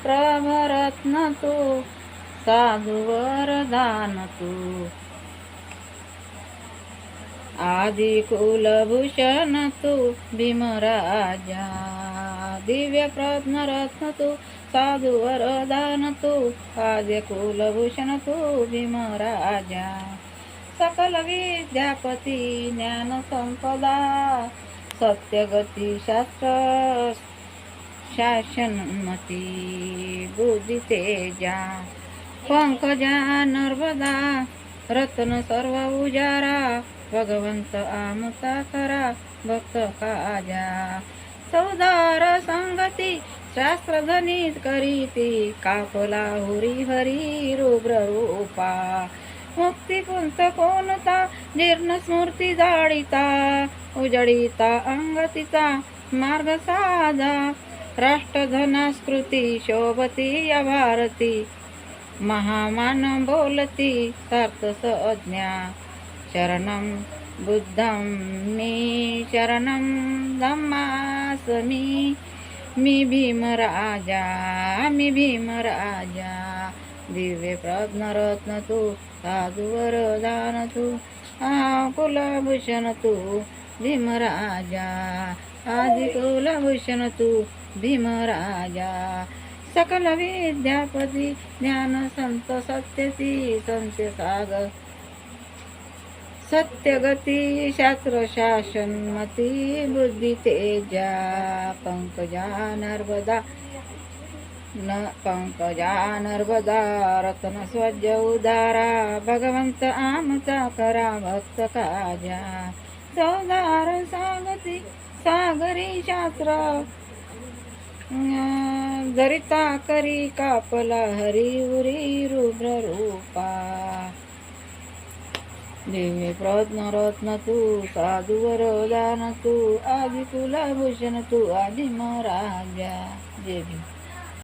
प्रभरत्न तू साधु वरदान तू आदि कुलभूषण तू भीमराजा दिव्य प्रत्न तू साधु वरदान तू आदि कुलभूषण तू भीमराजा सकल विद्यापती ज्ञान संपदा सत्यगती शास्त्र शासनमती बुद्धी तेजा पंकजा नर्मदा रत्न सर्व उजारा भगवंत आमचा करा भक्त काजा चौदार संगती शास्त्र धनीत करीती कापला हुरी हरी रुद्र रूपा मुक्ती पुंत कोणता जीर्ण स्मृती जाळीता उजळीता अंगतीचा मार्ग साधा राष्ट्रधनास्कृती शोभती या भारती महामान बोलती सार्थ संज्ञा शरणं बुद्धं मी शरणं धम्मासमी मी भीमराजा दिव्य प्रज्ञरत्न तू साधु वरदान तू कुलभूषण तू भीमराजा आदि कुलभूषण तू भीमराजा सकल विद्यापती ज्ञान संत सत्यती संत सागर सत्यगती शास्त्र शासनमती बुद्धी तेजा पंकजा नर्मदा रत्न स्वज उदारा भगवंत आमचा करा भक्त काजा चौदार सांगती सागरी शास्त्र दरिता करी कापला हरी उरी रुद्र रूपा दिव्य प्रज्ञरत्न तू साधु वरदान तू आदि कुलभूषण तू आदि महाराजा जय भीम.